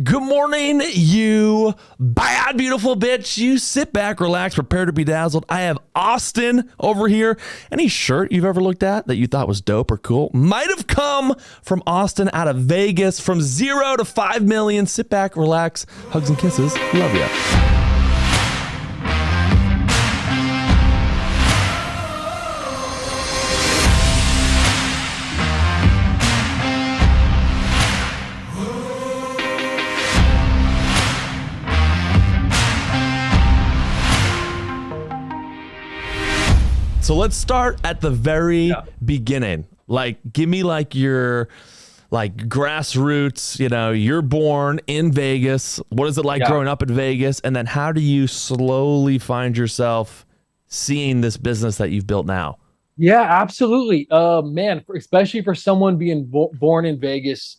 Good morning, you bad, beautiful bitch. You sit back, relax, prepare to be dazzled. I have Austin over here. Any shirt you've ever looked at that you thought was dope or cool might have come from Austin out of Vegas. From 0 to 5 million. Sit back, relax, hugs and kisses. Love you. So let's start at the very beginning. Like, give me like your grassroots, you're born in Vegas. What is it like growing up in Vegas? And then how do you slowly find yourself seeing this business that you've built now? Yeah, absolutely. Man, especially for someone being born in Vegas,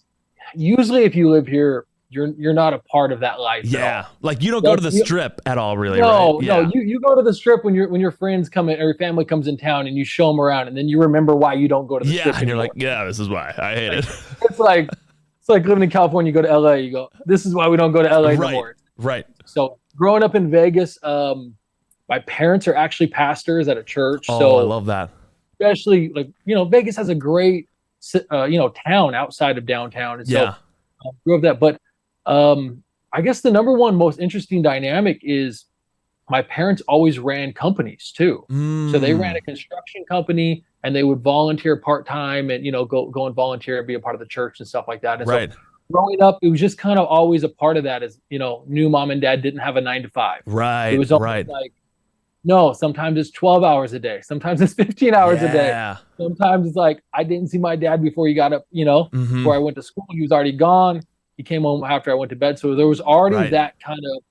usually if you live here, you're not a part of that life. Yeah, like you don't go to the strip at all, really. No, right? No. You go to the strip when your friends come in or your family comes in town, and you show them around, and then you remember why you don't go to the strip. Yeah, and you're like, yeah, this is why I hate it. It's like living in California. You go to LA, you go, this is why we don't go to LA anymore. Right. So growing up in Vegas, my parents are actually pastors at a church. Oh, so I love that. Especially Vegas has a great town outside of downtown, and so grew up that. But I guess the number one most interesting dynamic is my parents always ran companies too. So they ran a construction company, and they would volunteer part-time and, go and volunteer and be a part of the church and stuff like that. And so growing up, it was just kind of always a part of that, as, knew mom and dad didn't have a 9 to 5. Right. It was always like, no, sometimes it's 12 hours a day. Sometimes it's 15 hours a day. Sometimes it's like, I didn't see my dad before he got up, before I went to school. He was already gone. He came home after I went to bed. So there was already that kind of,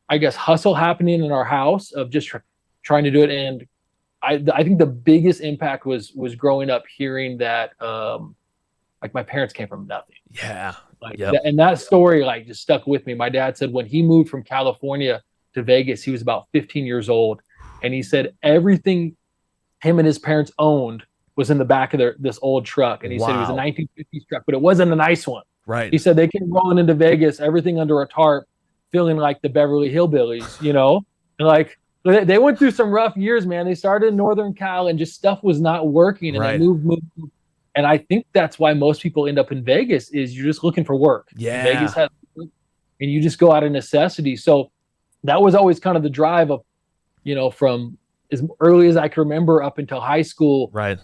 I guess, hustle happening in our house of just trying to do it. And I think the biggest impact was growing up hearing that, my parents came from nothing. Yeah. And that story, just stuck with me. My dad said when he moved from California to Vegas, he was about 15 years old. And he said everything him and his parents owned was in the back of this old truck. And he said it was a 1950s truck, but it wasn't a nice one. Right. He said they came rolling into Vegas, everything under a tarp, feeling like the Beverly Hillbillies, and they went through some rough years, man. They started in Northern Cal and just stuff was not working, and they moved. And I think that's why most people end up in Vegas is you're just looking for work. Yeah. Vegas has, and you just go out of necessity. So that was always kind of the drive of, from as early as I can remember up until high school. Right.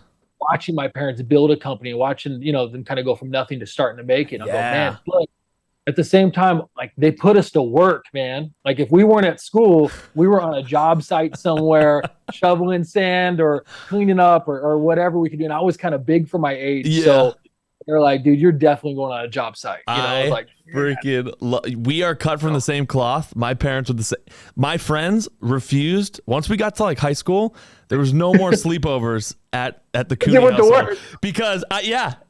Watching my parents build a company, watching, them kind of go from nothing to starting to make it. I go, man, look, at the same time, they put us to work, man. If we weren't at school, we were on a job site somewhere, shoveling sand or cleaning up or whatever we could do. And I was kind of big for my age. Yeah. So they're like, dude, you're definitely going on a job site. I was like, we are cut from the same cloth. My parents were the same. My friends refused. Once we got to high school, there was no more sleepovers at the Cooney household. Because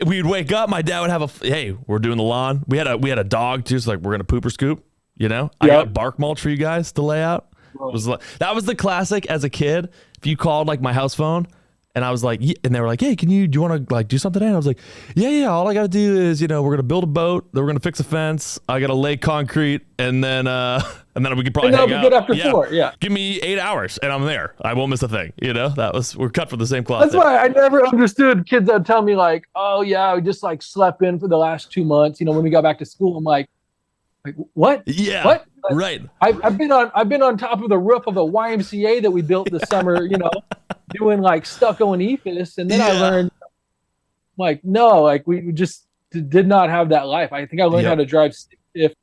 we'd wake up. My dad would have hey, we're doing the lawn. We had a dog too. So we're gonna poop or scoop. I got bark mulch for you guys to lay out. That was the classic as a kid. If you called my house phone. And I was like, and they were like, hey, do you want to do something today? And I was like, yeah. All I got to do is, we're going to build a boat. Then we're going to fix a fence. I got to lay concrete. And then we could probably hang out. Good after 4. Yeah. Give me 8 hours and I'm there. I won't miss a thing. We're cut from the same cloth. That's why I never understood kids that would tell me oh yeah, we just slept in for the last 2 months. When we got back to school, I'm like, what? Yeah. What? Right. I've been on top of the roof of the YMCA that we built this summer, doing stucco and ephes, and then I learned we just did not have that life. I think I learned how to drive stick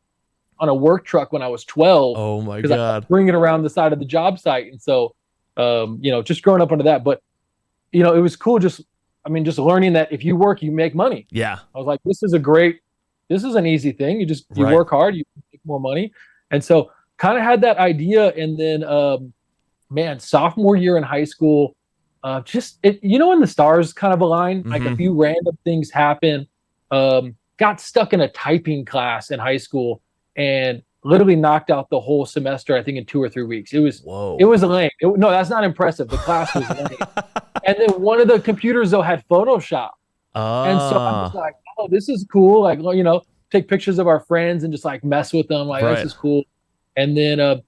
on a work truck when I was 12. Oh my God. I bring it around the side of the job site. And so just growing up under that. But it was cool just learning that if you work, you make money. Yeah. I was like, this is an easy thing. You work hard, you make more money. And so kind of had that idea. And then, sophomore year in high school, when the stars kind of align, a few random things happen, got stuck in a typing class in high school and literally knocked out the whole semester, I think in 2 or 3 weeks. It was lame. No, that's not impressive. The class was lame. And then one of the computers though had Photoshop. And so I was like, oh, this is cool. take pictures of our friends and just like mess with them. Like, this is cool. And then a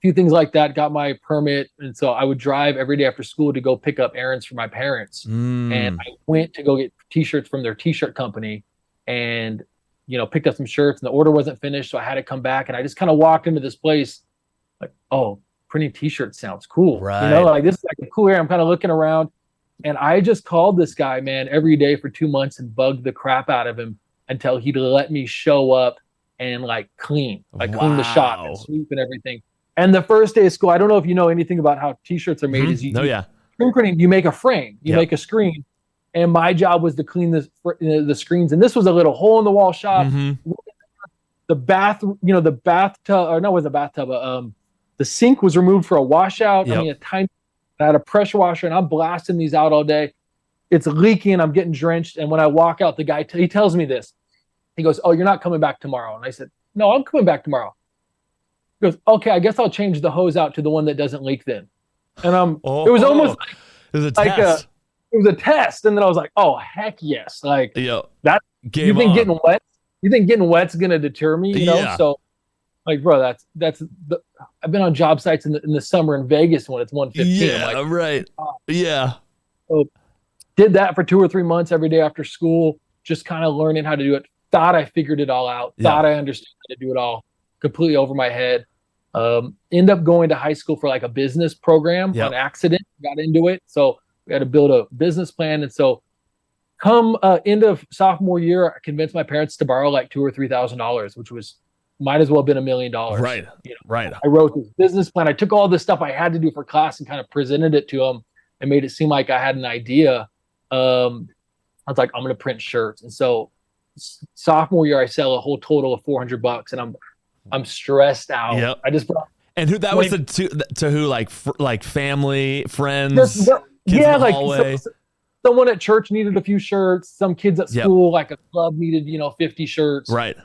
few things like that, got my permit. And so I would drive every day after school to go pick up errands for my parents. And I went to go get t-shirts from their t-shirt company and, you know, picked up some shirts, and the order wasn't finished. So I had to come back, and I just kind of walked into this place like, oh, printing t-shirts sounds cool. You know, like this is like a cool area. I'm kind of looking around, and I just called this guy, man, every day for 2 months and bugged the crap out of him until he'd let me show up and like clean the shop and sweep and everything. And the first day of school, I don't know if you know anything about how t-shirts are made. Is you screen printing, you make a frame, you make a screen, and my job was to clean the screens. And this was a little hole in the wall shop. The bathtub, or no, it was a bathtub. The sink was removed for a washout. I mean, I had a pressure washer, and I'm blasting these out all day. It's leaking. I'm getting drenched. And when I walk out, the guy, he tells me this. He goes, "Oh, you're not coming back tomorrow." And I said, "No, I'm coming back tomorrow." He goes, "Okay, I guess I'll change the hose out to the one that doesn't leak then." And it was almost it was a test. It was a test. And then I was like, "Oh, heck yes!" Like that. You think getting wet? You think getting wet's gonna deter me? You know? So, like, bro, I've been on job sites in the summer in Vegas when it's 115. Yeah, like, right. So did that for 2 or 3 months every day after school, just kind of learning how to do it. Thought I figured it all out. Thought I understood how to do it all. Completely over my head. End up going to high school for like a business program on accident. Got into it. So we had to build a business plan. And so come end of sophomore year, I convinced my parents to borrow like $2,000 or $3,000, which might as well have been $1 million. Right. Right. I wrote this business plan. I took all this stuff I had to do for class and kind of presented it to them and made it seem like I had an idea. I was like, I'm going to print shirts. And so sophomore year, I sell a whole total of $400, and I'm stressed out. I just brought. And who that was to who, like family, friends? Like someone at church needed a few shirts. Some kids at school, like a club, needed 50 shirts. Right.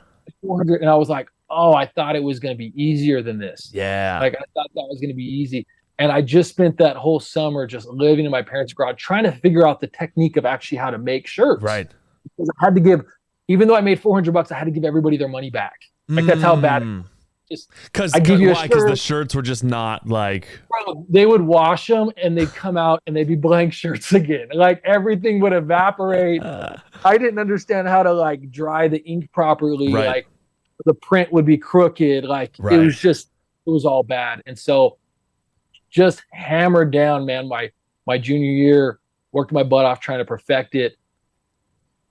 400, and I was like, oh, I thought it was going to be easier than this. Yeah. Like I thought that was going to be easy. And I just spent that whole summer just living in my parents' garage, trying to figure out the technique of actually how to make shirts. Right. Because I had to give, even though I made $400, I had to give everybody their money back. Like that's how bad it was. Because the shirts were just not like. Bro, they would wash them and they'd come out and they'd be blank shirts again. Like everything would evaporate. I didn't understand how to like dry the ink properly. Right. Like the print would be crooked. Like it was all bad. And so just hammered down, man. My junior year, worked my butt off trying to perfect it.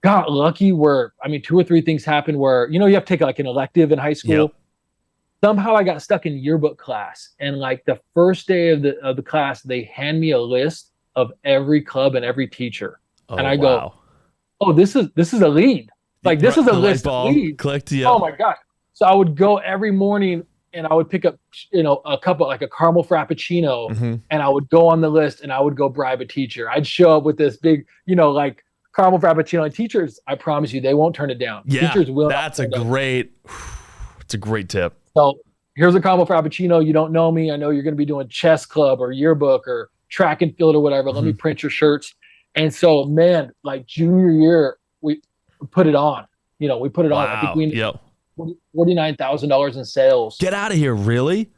Got lucky where, 2 or 3 things happened where, you have to take like an elective in high school. Yep. Somehow I got stuck in yearbook class, and like the first day of the class, they hand me a list of every club and every teacher, and I go, "Oh, this is a lead. Like this is a list of leads." Clicked, Oh my god! So I would go every morning, and I would pick up, a cup of like a caramel frappuccino, and I would go on the list, and I would go bribe a teacher. I'd show up with this big, like caramel frappuccino. And teachers, I promise you, they won't turn it down. Yeah, teachers will. It's a great tip. So here's a caramel frappuccino. You don't know me. I know you're going to be doing chess club or yearbook or track and field or whatever. Let me print your shirts. And so, man, like junior year, we put it on. We put it on. I think we did $49,000 in sales. Get out of here! Really?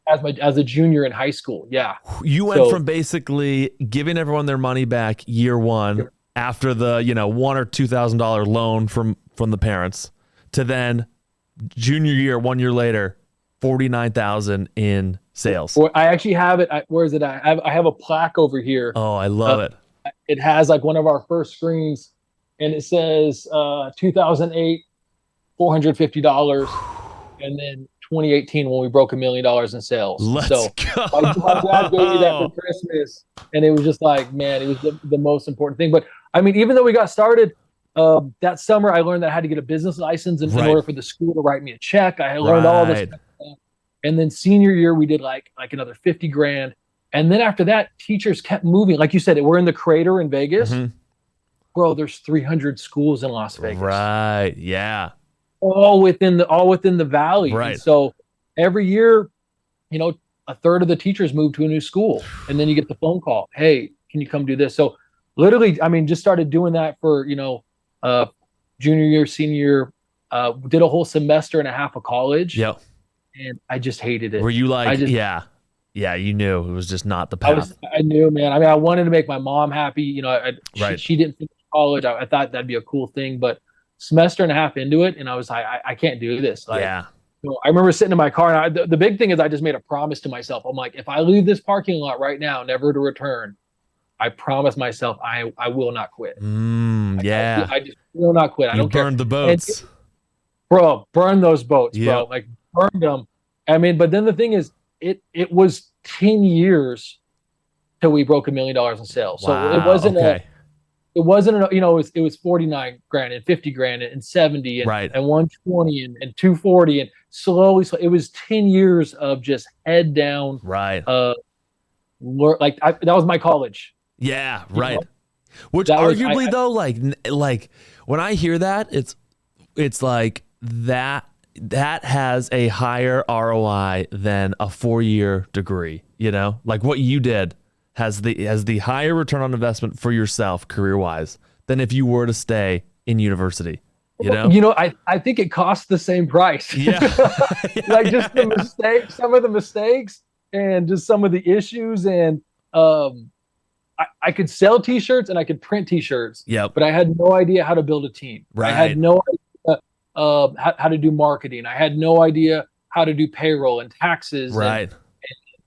As a junior in high school, yeah. You went from basically giving everyone their money back year one after the $1,000 or $2,000 loan from the parents to then junior year 1 year later, 49,000 in sales. I actually have it. Where is it? I have a plaque over here. Oh, I love it. It has like one of our first screens, and it says 2008, $450, and then 2018 when we broke $1 million in sales. Let's go. My dad gave me that for Christmas, and it was just like, man, it was the most important thing. But even though we got started. That summer, I learned that I had to get a business license in order for the school to write me a check. I had learned all this stuff. And then senior year, we did like another $50,000. And then after that, teachers kept moving. Like you said, we're in the Crater in Vegas. Bro, there's 300 schools in Las Vegas. Right. Yeah. All within the valley. Right. And so every year, a third of the teachers move to a new school. And then you get the phone call. Hey, can you come do this? So literally, just started doing that for, junior year, senior year, did a whole semester and a half of college. Yep. And I just hated it. Were you like, yeah, you knew it was just not the path. I knew, man. I mean, I wanted to make my mom happy. You know, she didn't finish college. I thought that'd be a cool thing, but semester and a half into it, and I was like, I can't do this. Like, yeah. You know, I remember sitting in my car, and the big thing is I just made a promise to myself. I'm like, if I leave this parking lot right now, never to return, I promise myself I will not quit. Yeah. I just will not quit. I don't care. Burned the boats. Bro, burn those boats, bro. Yep. Like, burned them. I mean, but then the thing is, it was 10 years till we broke $1 million in sales. Wow, so it wasn't okay. it wasn't you know, it was 49 grand and 50 grand and 70 and, right. and 120 and 240 and slowly. So it was 10 years of just head down. Right. That was my college. Yeah. Right. You know? Which that arguably though, like when I hear that, it's like that has a higher ROI than a 4-year degree, you know, like what you did has the higher return on investment for yourself career-wise than if you were to stay in university, you know? I think it costs the same price. Yeah. Like just the mistakes, some of the mistakes and just some of the issues. And I could sell t-shirts and I could print t-shirts, but I had no idea how to build a team. Right. I had no idea how to do marketing. I had no idea how to do payroll and taxes. Right. And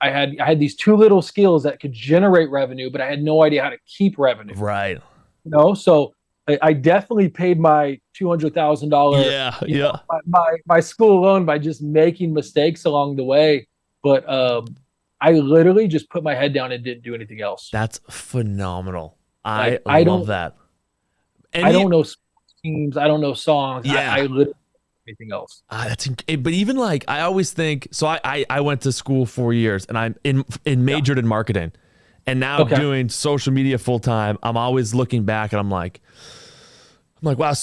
I had these two little skills that could generate revenue, but I had no idea how to keep revenue. Right. You know, so I definitely paid my $200,000 my school loan by just making mistakes along the way. But I literally just put my head down and didn't do anything else. That's phenomenal. I love that. And I don't know teams. I don't know songs. Yeah. I literally anything else. But even like I always think so. I went to school 4 years and I'm majored in marketing, and now doing social media full time. I'm always looking back and I'm like, wow,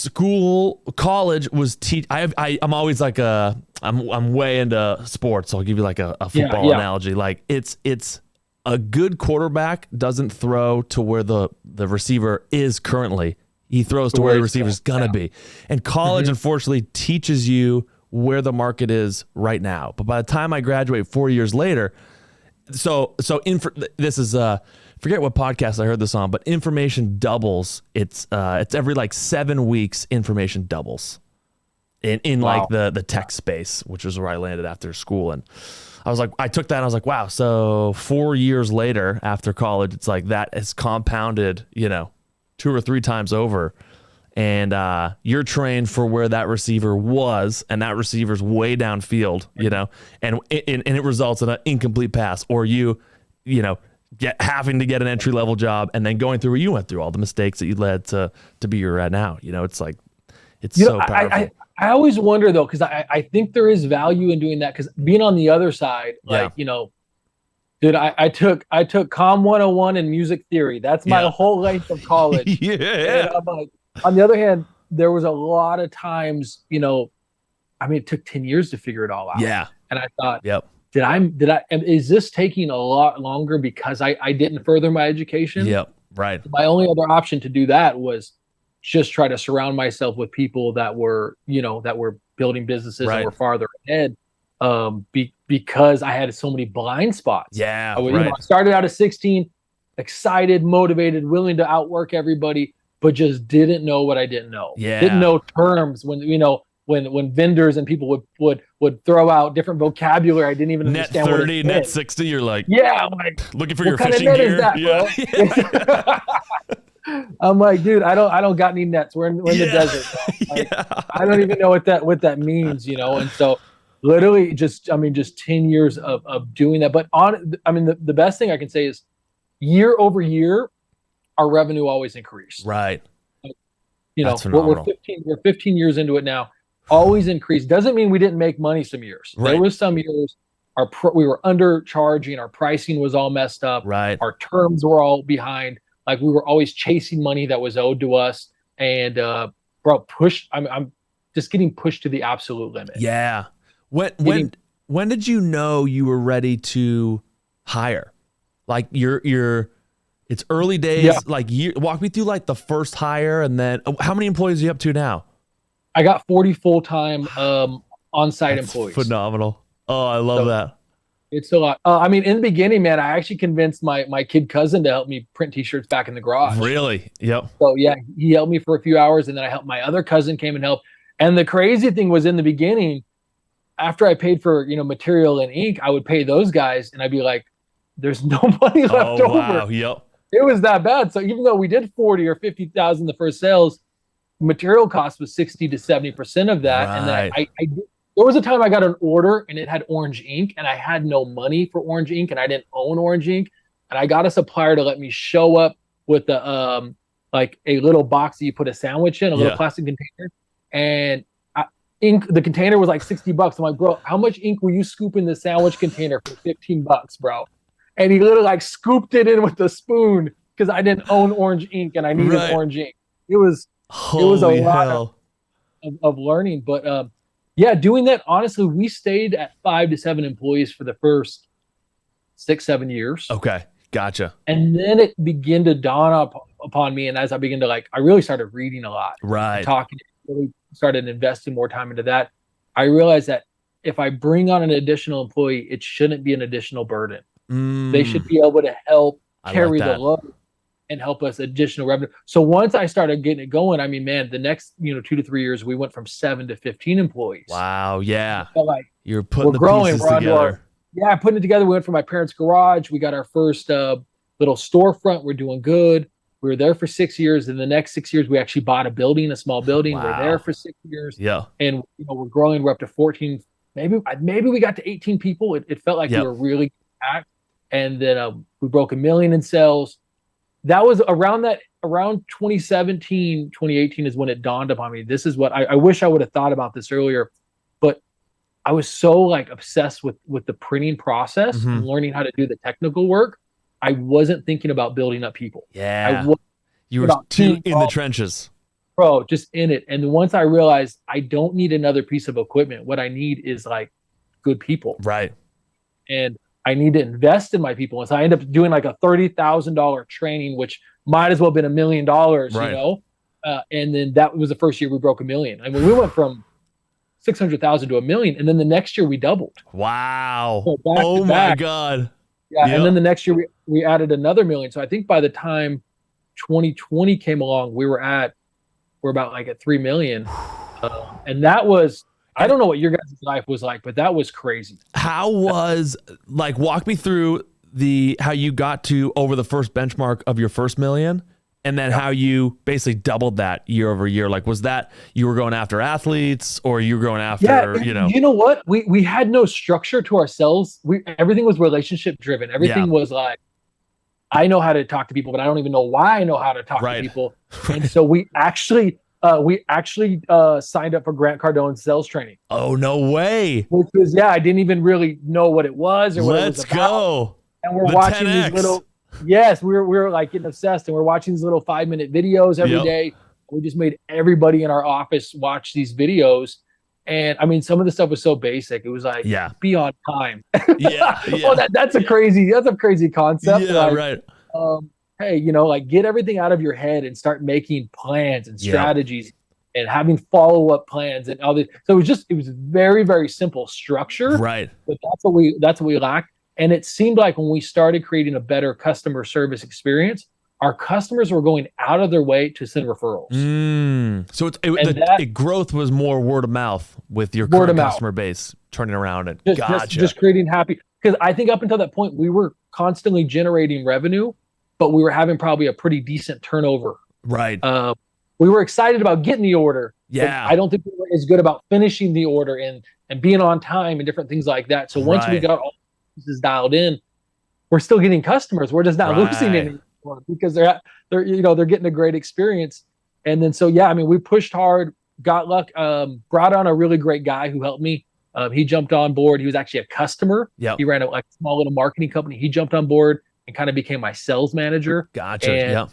college was I'm always like I'm way into sports. So I'll give you like a football analogy. Like it's a good quarterback doesn't throw to where the receiver is currently. He throws to where the receiver's gonna be. And college, unfortunately, teaches you where the market is right now. But by the time I graduate 4 years later, this is forget what podcast I heard this on, but information doubles. It's every like 7 weeks, information doubles in like the tech space, which is where I landed after school. And I was like, I took that and I was like, wow. So 4 years later after college, it's like that has compounded, 2 or 3 times over, and you're trained for where that receiver was, and that receiver's way downfield, and it results in an incomplete pass, or having to get an entry level job and then going through what you went through, all the mistakes that you led to be where you're at now. It's like it's so powerful. I always wonder though, because I think there is value in doing that, because being on the other side, dude, I took Comm 101 and music theory. That's my whole length of college. And I'm like, on the other hand, there was a lot of times, it took 10 years to figure it all out. Yeah. And I thought, is this taking a lot longer because I didn't further my education? Yep. Right. My only other option to do that was just try to surround myself with people that were building businesses and were farther ahead. Because I had so many blind spots. Yeah, I started out at 16, excited, motivated, willing to outwork everybody, but just didn't know what I didn't know. Yeah. Didn't know terms when vendors and people would throw out different vocabulary. I didn't even understand net 30, what it net meant. 60. You're like, I'm like, looking for your fishing gear. Is that, I'm like, dude, I don't got any nets. We're in the desert. Like, I don't even know what that means, and so. Literally just 10 years of doing that. But the best thing I can say is year over year, our revenue always increased. Right. That's phenomenal. We're 15 years into it now, always increased. Doesn't mean we didn't make money some years. Right. There was some years we were undercharging, our pricing was all messed up. Right. Our terms were all behind. Like we were always chasing money that was owed to us. And I'm just getting pushed to the absolute limit. Yeah. When did you know you were ready to hire? Like it's early days. Yeah. Like walk me through like the first hire, and then how many employees are you up to now? I got 40 full-time on-site employees. Phenomenal. Oh, I love that. It's a lot. I mean, in the beginning, man, I actually convinced my kid cousin to help me print T-shirts back in the garage. Really? Yep. So yeah, he helped me for a few hours, and then I helped my other cousin came and helped. And the crazy thing was, in the beginning, after I paid for material and ink, I would pay those guys, and I'd be like, "There's no money left over." Wow. Yep. It was that bad. So even though we did 40 or 50,000 the first sales, material cost was 60 to 70% of that. Right. And then I there was a time I got an order and it had orange ink, and I had no money for orange ink, and I didn't own orange ink. And I got a supplier to let me show up with the like a little box that you put a sandwich in, a little plastic container, and ink. The container was like $60. I'm like, bro, how much ink will you scoop in the sandwich container for $15, bro? And he literally like scooped it in with a spoon because I didn't own orange ink and I needed orange ink. It was a lot of learning, but yeah, doing that, honestly, we stayed at 5 to 7 employees for the first 6-7 years. Okay, gotcha. And then it began to dawn upon me, and as I began to I really started reading a lot, right, talking, really started investing more time into that. I realized that if I bring on an additional employee, it shouldn't be an additional burden. They should be able to help carry the load and help us additional revenue. So once I started getting it going, I mean, man, the next 2 to 3 years, we went from 7 to 15 employees. Wow, yeah. So like you're putting the pieces together. Putting it together. We went from my parents' garage. We got our first little storefront. We're doing good. We were there for 6 years. In the next 6 years, we actually bought a building, a small building. Wow. We're there for 6 years. Yeah. And we're growing. We're up to 14. Maybe we got to 18 people. It felt like we were really packed. And then we broke $1 million in sales. That was around 2017, 2018 is when it dawned upon me. This is what I wish I would have thought about this earlier, but I was so obsessed with the printing process and learning how to do the technical work. I wasn't thinking about building up people. Yeah. You were too in the trenches. Bro, just in it. And once I realized I don't need another piece of equipment, what I need is good people. Right. And I need to invest in my people. And so I ended up doing a $30,000 training, which might as well have been $1 million, and then that was the first year we broke $1 million. I mean, we went from 600,000 to $1 million. And then the next year we doubled. Wow. So oh my God. Yeah. Yep. And then the next year we added another $1 million. So I think by the time 2020 came along, we're about at 3 million. And that was, I don't know what your guys' life was like, but that was crazy. How was walk me through how you got to over the first benchmark of your first $1 million, and then how you basically doubled that year over year. Was that you were going after athletes, or you were going after, You know what? We had no structure to ourselves. Everything was relationship driven. Everything was I know how to talk to people, but I don't even know why I know how to talk to people. And so we actually signed up for Grant Cardone's sales training. Oh, no way. Which was, I didn't even really know what it was or what it was about. Let's go. And we're watching 10X. These little, we were getting obsessed, and we're watching these little 5-minute videos every day. We just made everybody in our office watch these videos. And I mean, some of the stuff was so basic. It was be on time. Oh, that's a crazy concept. Yeah, right. Hey, get everything out of your head and start making plans and strategies and having follow-up plans and all this. So it was very, very simple structure. Right. But that's what we lacked. And it seemed like when we started creating a better customer service experience, our customers were going out of their way to send referrals. So growth was more word of mouth with your current customer base turning around and just creating happy. Because I think up until that point, we were constantly generating revenue, but we were having probably a pretty decent turnover. Right. We were excited about getting the order. Yeah. I don't think we were as good about finishing the order and being on time and different things like that. So once we got all this dialed in, we're still getting customers. We're just not losing any. Because they're getting a great experience. And then we pushed hard, got luck, brought on a really great guy who helped me. He jumped on board. He was actually a customer. He ran a small little marketing company. He jumped on board and kind of became my sales manager. Gotcha. And,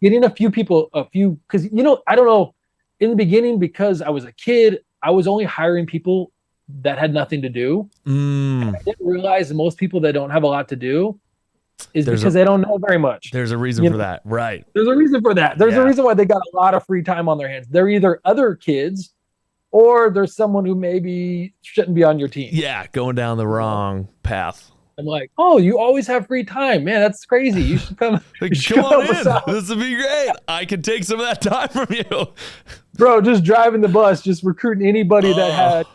getting a few people, because I don't know, in the beginning, because I was a kid, I was only hiring people that had nothing to do. And I didn't realize that most people that don't have a lot to do because they don't know very much. There's a reason for that. Right. There's a reason for that. There's a reason why they got a lot of free time on their hands. They're either other kids or there's someone who maybe shouldn't be on your team. Yeah, going down the wrong path. I'm like, oh, you always have free time, man. That's crazy. You should come. Come on in. This would be great. I could take some of that time from you, bro. Just driving the bus, just recruiting anybody that had,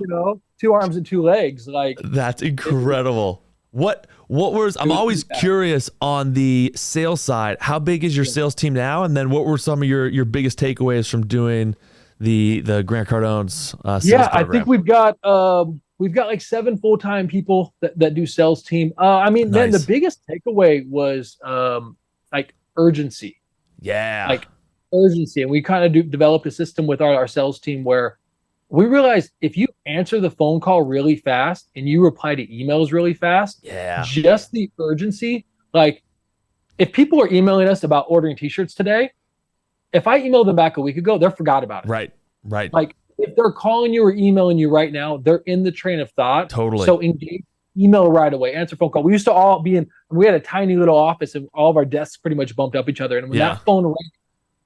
2 arms and 2 legs. Like, that's incredible. What was? I'm always curious on the sales side. How big is your sales team now? And then what were some of your biggest takeaways from doing the Grant Cardone's sales program? I think we've got like 7 full-time people that do sales team. Man, the biggest takeaway was like urgency. Yeah. Like urgency. And we kind of developed a system with our sales team where we realized if you answer the phone call really fast and you reply to emails really fast, just the urgency. Like if people are emailing us about ordering t-shirts today, if I emailed them back a week ago, they forgot about it. Right. Like if they're calling you or emailing you right now, they're in the train of thought. Totally. So engage, email right away, answer phone call. We used to all be we had a tiny little office and all of our desks pretty much bumped up each other. And when that phone rang,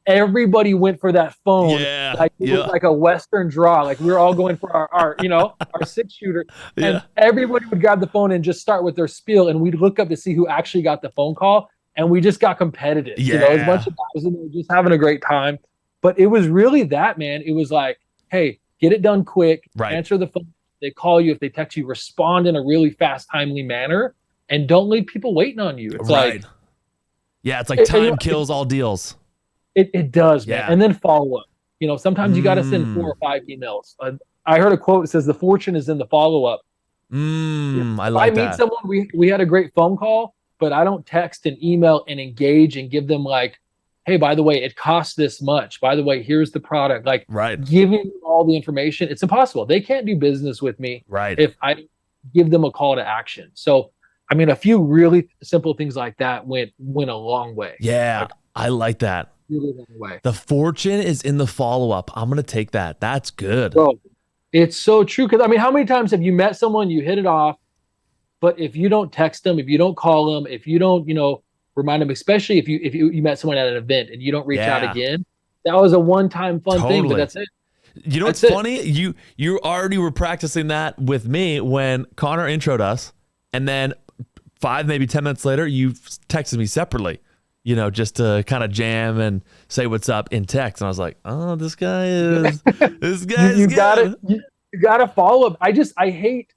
everybody went for that phone. Like it was like a Western draw. Like we were all going for our our 6-shooter. And everybody would grab the phone and just start with their spiel. And we'd look up to see who actually got the phone call. And we just got competitive. A bunch of guys in there just having a great time. But it was really that, man. It was like, hey, get it done quick. Answer the phone. They call you. If they text you, respond in a really fast, timely manner. And don't leave people waiting on you. It's like, it's like time kills all deals. It does, man. And then follow up. Sometimes you got to send 4 or 5 emails. I heard a quote that says the fortune is in the follow-up. I like that. I meet someone, we had a great phone call, but I don't text and email and engage and give them like, hey, by the way, it costs this much. By the way, here's the product. Like giving them all the information. It's impossible. They can't do business with me if I give them a call to action. So, I mean, a few really simple things like that went a long way. Yeah, I like that. Really long way. The fortune is in the follow-up. I'm going to take that. That's good. Bro, it's so true. Because, I mean, how many times have you met someone, you hit it off, but if you don't text them, if you don't call them, if you don't, remind them, especially if you met someone at an event and you don't reach out again, that was a one-time fun thing, but that's it. You know what's funny? You already were practicing that with me when Connor introed us, and then 5, maybe 10 minutes later, you texted me separately, just to kind of jam and say what's up in text. And I was like, oh, this guy is you gotta follow up. I hate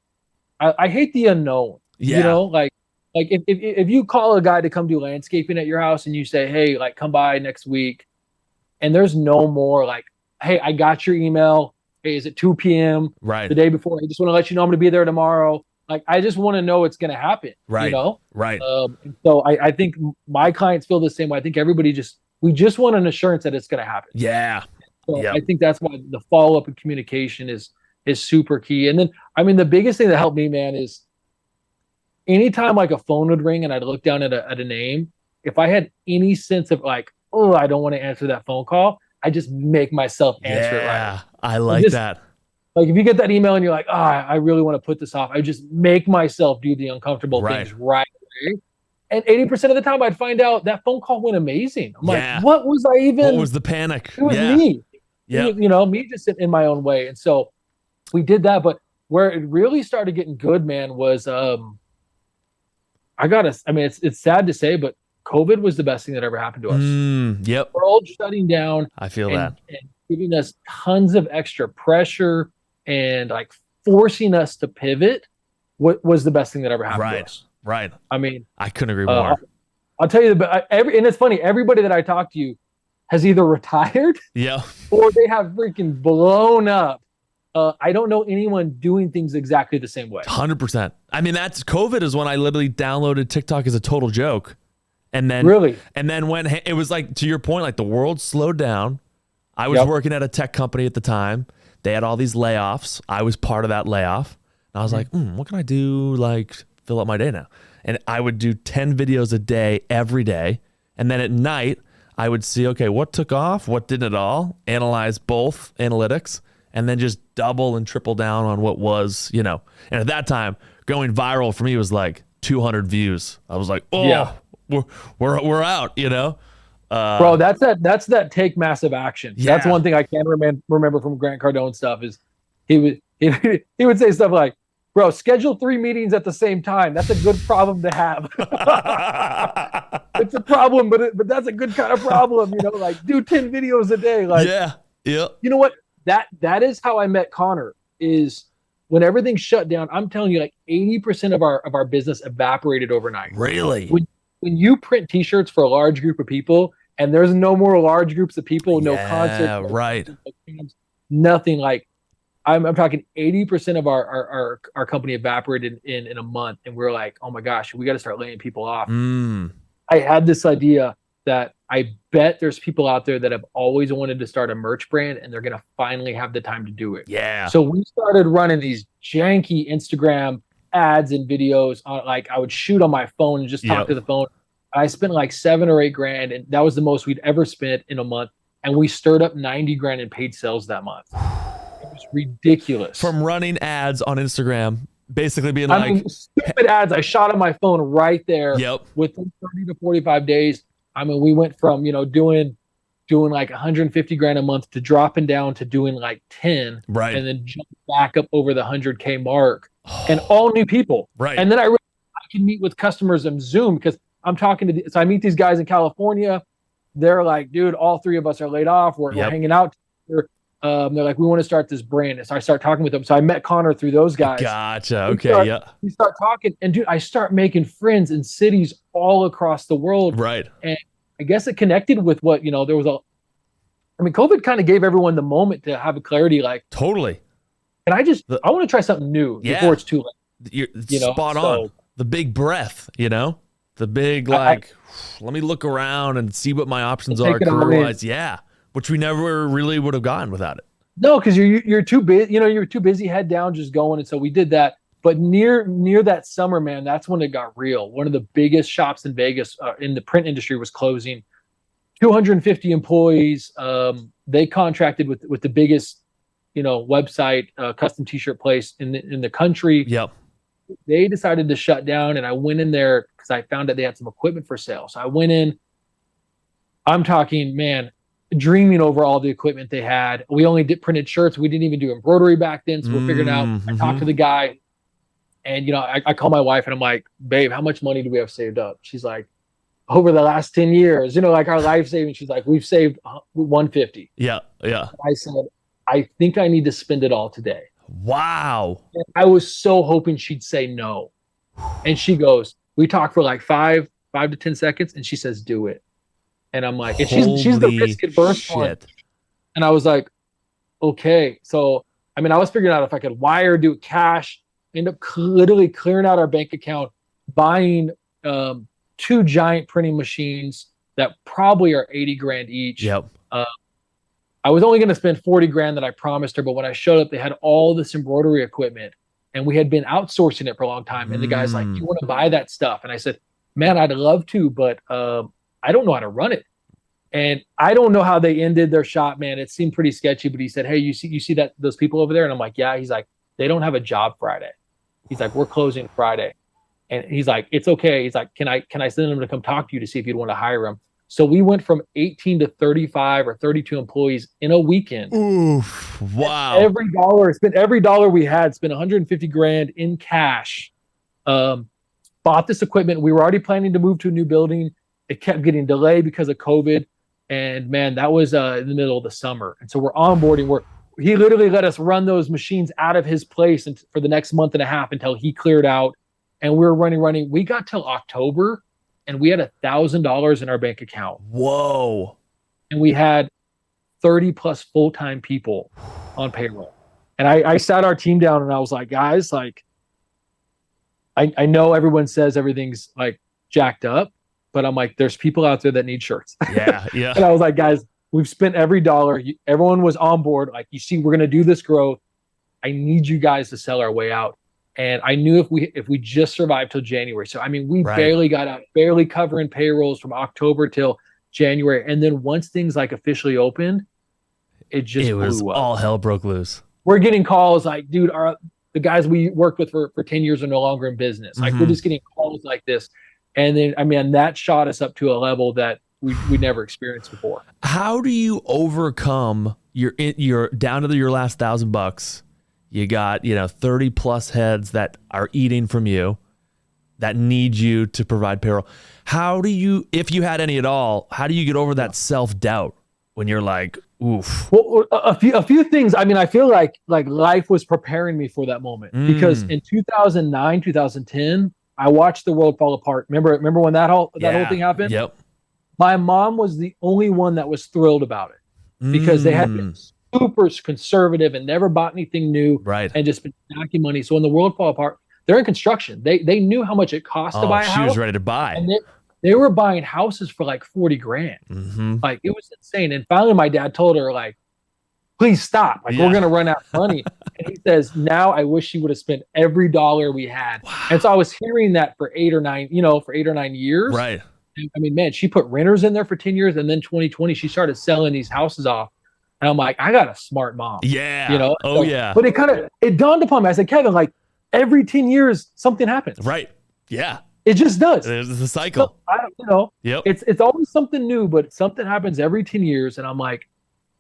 the unknown. Like if you call a guy to come do landscaping at your house and you say, hey, like come by next week, and there's no more like, hey, I got your email. Hey, is it 2 p.m. the day before? I just want to let you know I'm going to be there tomorrow. Like, I just want to know it's going to happen. Right. So I think my clients feel the same way. I think we just want an assurance that it's going to happen. Yeah. So I think that's why the follow-up and communication is super key. And then, I mean, the biggest thing that helped me, man, is anytime like a phone would ring and I'd look down at a name, if I had any sense of like, oh, I don't want to answer that phone call, I just make myself answer it right. Yeah, I like that. Like if you get that email and you're like, I really want to put this off, I just make myself do the uncomfortable things right away. And 80% of the time I'd find out that phone call went amazing. I'm like, what was the panic? It was me. Yeah. Me just in my own way. And so we did that. But where it really started getting good, man, was it's sad to say, but COVID was the best thing that ever happened to us. Yep. World shutting down. I feel that. And giving us tons of extra pressure and like forcing us to pivot was the best thing that ever happened to us. Right. I mean, I couldn't agree more. I'll tell you, and it's funny, everybody that I talk to has either retired or they have freaking blown up. I don't know anyone doing things exactly the same way. 100%. I mean, that's COVID is when I literally downloaded TikTok as a total joke. And then when it was like, to your point, like the world slowed down. I was working at a tech company at the time. They had all these layoffs. I was part of that layoff. And I was like, what can I do? Like fill up my day now. And I would do 10 videos a day, every day. And then at night I would see, okay, what took off? What didn't at all? Analyze both analytics and then just double and triple down on what was, And at that time going viral for me was like 200 views. I was like, we're out, Bro, that's that take massive action. That's one thing I can remember from Grant Cardone stuff is he would say stuff like, bro, schedule 3 meetings at the same time. That's a good problem to have. It's a problem, but that's a good kind of problem. Like do 10 videos a day. Like, yeah. You know what? That is how I met Connor. Is when everything shut down. I'm telling you, like 80% of our business evaporated overnight. Really? When you print T-shirts for a large group of people, and there's no more large groups of people, no concerts, right? Nothing. Like I'm talking 80% of our company evaporated in a month, and we're like, oh my gosh, we got to start laying people off. I had this idea that I bet there's people out there that have always wanted to start a merch brand, and they're going to finally have the time to do it. Yeah. So we started running these janky Instagram ads and videos on, like I would shoot on my phone and just talk to the phone. I spent like $7 or $8 grand, and that was the most we'd ever spent in a month. And we stirred up 90 grand in paid sales that month. It was ridiculous. From running ads on Instagram, basically being stupid ads I shot on my phone right there. Within 30 to 45 days. I mean, we went from, doing like 150 grand a month to dropping down to doing like 10. Right. And then jump back up over the 100K mark and all new people. Right. And then I realized I can meet with customers on Zoom because I'm talking so I meet these guys in California. They're like, dude, all 3 of us are laid off. We're hanging out together. They're like, we want to start this brand. And so I start talking with them. So I met Connor through those guys. Gotcha. Okay. We start talking, and dude, I start making friends in cities all across the world. Right. And I guess it connected with what, there was COVID kind of gave everyone the moment to have a clarity. Like, totally. And I want to try something new before it's too late. You're spot on. The big breath, the big, like, let me look around and see what my options are career-wise. Yeah. Which we never really would have gotten without it. No, because you're too busy. You're too busy, head down, just going. And so we did that. But near that summer, man, that's when it got real. One of the biggest shops in Vegas in the print industry was closing. 250 employees. They contracted with the biggest, website custom T-shirt place in the country. Yep. They decided to shut down, and I went in there because I found that they had some equipment for sale. So I went in. I'm talking, man, dreaming over all the equipment they had. We only did printed shirts. We didn't even do embroidery back then. So we're figuring out. I talked to the guy, and I call my wife and I'm like, babe, how much money do we have saved up? She's like, over the last 10 years, like our life savings. She's like, we've saved 150. Yeah. I said, I think I need to spend it all today. Wow. And I was so hoping she'd say no. And she goes, we talked for like 5 to 10 seconds. And she says, do it. And I'm like, and she's the risk adverse one. And I was like, okay. So, I was figuring out if I could wire, do cash, end up literally clearing out our bank account, buying 2 giant printing machines that probably are 80 grand each. Yep. I was only going to spend 40 grand that I promised her, but when I showed up, they had all this embroidery equipment, and we had been outsourcing it for a long time. And the guy's like, do you want to buy that stuff? And I said, man, I'd love to, but I don't know how to run it. And I don't know how they ended their shop, man. It seemed pretty sketchy, but he said, hey, you see that those people over there? And I'm like, yeah. He's like, they don't have a job Friday. He's like, we're closing Friday. And he's like, it's okay. He's like, can I send them to come talk to you to see if you'd want to hire them? So we went from 18 to 35 or 32 employees in a weekend. Oof, wow. Spent every dollar we had, spent 150 grand in cash. Bought this equipment. We were already planning to move to a new building. It kept getting delayed because of COVID. And man, that was in the middle of the summer. And so we're onboarding. He literally let us run those machines out of his place for the next month and a half until he cleared out. And we were running. We got till October, and we had $1,000 in our bank account. Whoa. And we had 30 plus full-time people on payroll. And I sat our team down and I was like, guys, like, I know everyone says everything's like jacked up, but I'm like, there's people out there that need shirts. Yeah. And I was like, guys, we've spent every dollar. Everyone was on board. Like, you see, we're going to do this growth. I need you guys to sell our way out. And I knew if we just survived till January. So, we barely got out, barely covering payrolls from October till January. And then once things like officially opened, it was blew up. All hell broke loose. We're getting calls like, dude, the guys we worked with for 10 years are no longer in business. Like, we're just getting calls like this. And then, that shot us up to a level that we never experienced before. How do you overcome your down to your last $1,000? You got, 30 plus heads that are eating from you, that need you to provide payroll. How do you, if you had any at all, how do you get over that self-doubt when you're like, oof? Well, a few things. I mean, I feel like life was preparing me for that moment because in 2009, 2010, I watched the world fall apart. Remember when that whole thing happened? Yep. My mom was the only one that was thrilled about it because they had been super conservative and never bought anything new, right? And just been stacking money. So when the world fell apart, they're in construction. They knew how much it cost to buy a house. She was ready to buy. And they were buying houses for like 40 grand. Mm-hmm. Like it was insane. And finally my dad told her, like, please stop. Like we're gonna run out of money. And he says, now I wish she would have spent every dollar we had. Wow. And so I was hearing that for 8 or 9 years. Right. I mean, man, she put renters in there for 10 years. And then 2020, she started selling these houses off. And I'm like, I got a smart mom. Yeah. Oh, yeah. But it dawned upon me. I said, Kevin, like every 10 years, something happens. Right. Yeah. It just does. It's a cycle. So, yep. It's always something new, but something happens every 10 years. And I'm like,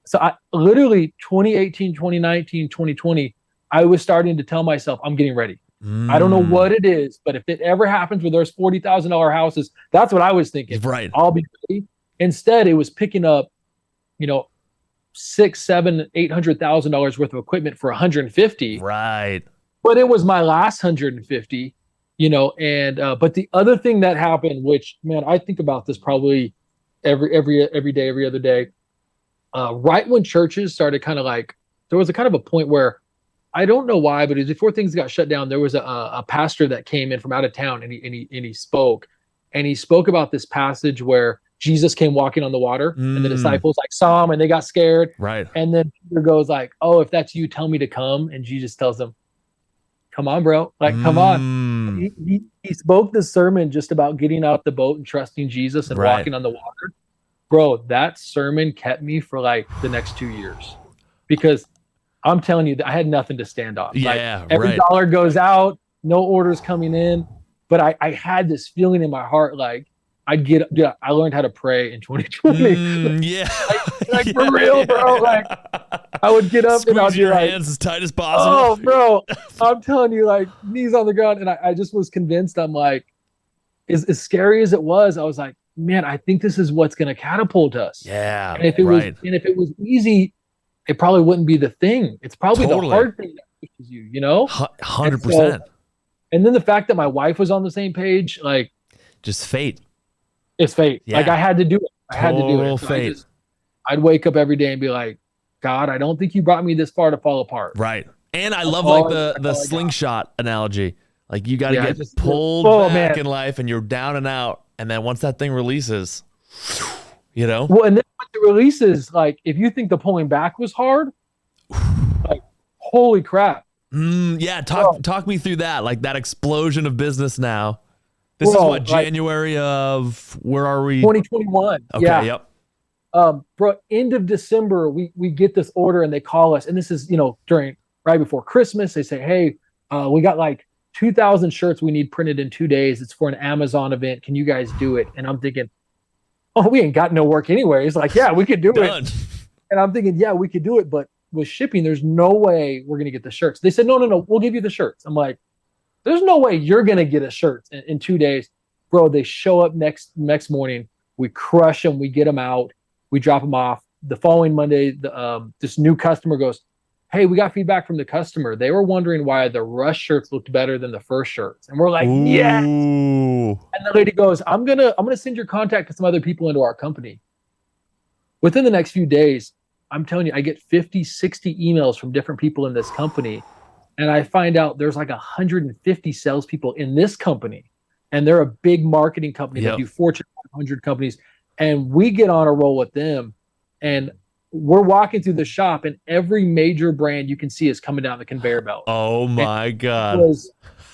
so I literally 2018, 2019, 2020, I was starting to tell myself, I'm getting ready. I don't know what it is, but if it ever happens where there's $40,000 houses, that's what I was thinking. Right. I'll be ready. Instead, it was picking up, $600,000, $700,000, $800,000 worth of equipment for 150. Right. But it was my last 150, but the other thing that happened, which, man, I think about this probably every day, every other day. Right when churches started there was a kind of a point where I don't know why, but before things got shut down, there was a pastor that came in from out of town and he spoke about this passage where Jesus came walking on the water and the disciples saw him and they got scared. Right. And then Peter goes like, oh, if that's you, tell me to come. And Jesus tells them, come on, bro. Like, come on. He spoke this sermon just about getting out the boat and trusting Jesus and walking on the water. Bro, that sermon kept me for like the next 2 years because I'm telling you that I had nothing to stand on. Yeah, like, every dollar goes out, no orders coming in. But I had this feeling in my heart, like I learned how to pray in 2020. Yeah. like for real, bro. Like I would get up and I'd be your like, hands as tight as possible. Oh, bro. I'm telling you, like knees on the ground. And I just was convinced. I'm like, as scary as it was, I was like, man, I think this is what's going to catapult us. Yeah. And if it was easy, it probably wouldn't be the thing. It's probably the hard thing that pushes you, 100%. And then the fact that my wife was on the same page, like just fate. It's fate. Yeah. Like I had to do it. I had to do it. Fate. I'd wake up every day and be like, God, I don't think you brought me this far to fall apart. Right. And I love like the slingshot analogy. Like you got to get pulled back in life and you're down and out. And then once that thing releases, Well, and then once it releases, like if you think the pulling back was hard, like holy crap. Yeah. Talk me through that. Like that explosion of business now. This is what, January of, where are we? 2021. Okay. Yeah. Yep. Bro, end of December, we get this order and they call us, and this is, right before Christmas. They say, hey, we got like 2,000 shirts we need printed in 2 days. It's for an Amazon event. Can you guys do it? And I'm thinking, oh, we ain't got no work anyway. It's like, yeah, we could do it. And I'm thinking, yeah, we could do it. But with shipping, there's no way we're going to get the shirts. They said, no, we'll give you the shirts. I'm like, there's no way you're going to get a shirt in 2 days. Bro, they show up next morning. We crush them. We get them out. We drop them off. The following Monday, this new customer goes, hey, we got feedback from the customer. They were wondering why the Rush shirts looked better than the first shirts. And we're like, yes. And the lady goes, I'm gonna send your contact to some other people into our company. Within the next few days, I'm telling you, I get 50, 60 emails from different people in this company. And I find out there's like 150 salespeople in this company. And they're a big marketing company. They do Fortune 500 companies. And we get on a roll with them. And we're walking through the shop and every major brand you can see is coming down the conveyor belt. Oh my God.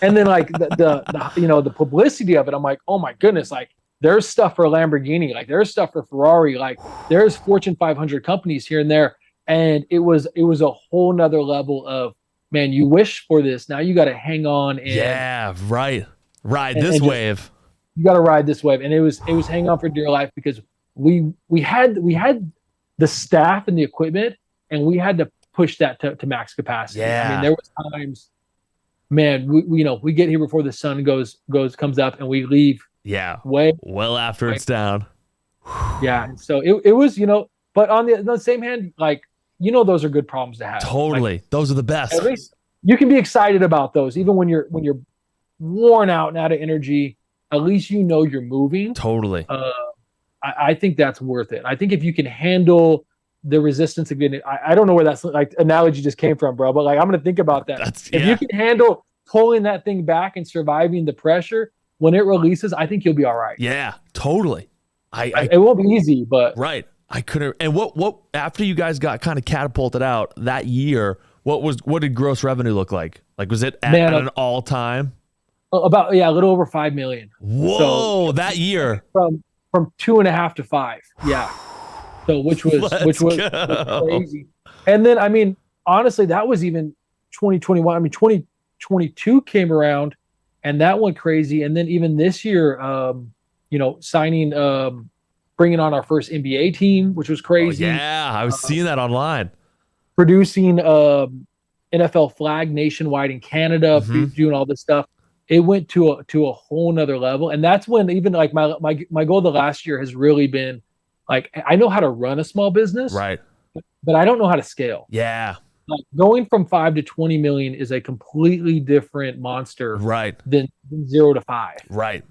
And then like the publicity of it, I'm like, oh my goodness, like there's stuff for Lamborghini, like there's stuff for Ferrari, like there's Fortune 500 companies here and there. And it was a whole nother level of, man, you wish for this. Now you got to hang on. And, Ride this wave. You got to ride this wave. And it was hang on for dear life because we had the staff and the equipment, and we had to push that to max capacity. Yeah. I mean, there was times, man, we get here before the sun comes up, and we leave. Yeah. Way well after it's down. Yeah. And so it was, but on the same hand, like, those are good problems to have. Totally. Like, those are the best. At least you can be excited about those, even when you're worn out and out of energy. At least you're moving. Totally. I think that's worth it. I think if you can handle the resistance of getting, I don't know where that's like analogy just came from, bro, but like I'm gonna think about that. If you can handle pulling that thing back and surviving the pressure when it releases, I think you'll be all right. Yeah, totally. It won't be easy, but right. I couldn't. And what after you guys got kind of catapulted out that year, what did gross revenue look like? Like, was it at an all time? About a little over 5 million. Whoa, so, that year from 2.5 to 5. Yeah. So which was crazy. And then I mean, honestly, that was even 2021. I mean, 2022 came around, and that went crazy. And then even this year, signing, bringing on our first NBA team, which was crazy. Oh, yeah, I was seeing that online. Producing NFL flag nationwide in Canada, doing all this stuff. It went to a whole nother level. And that's when even like my goal the last year has really been like, I know how to run a small business, right? But I don't know how to scale. Yeah. Like going from 5 to 20 million is a completely different monster, right? Than 0 to 5. Right.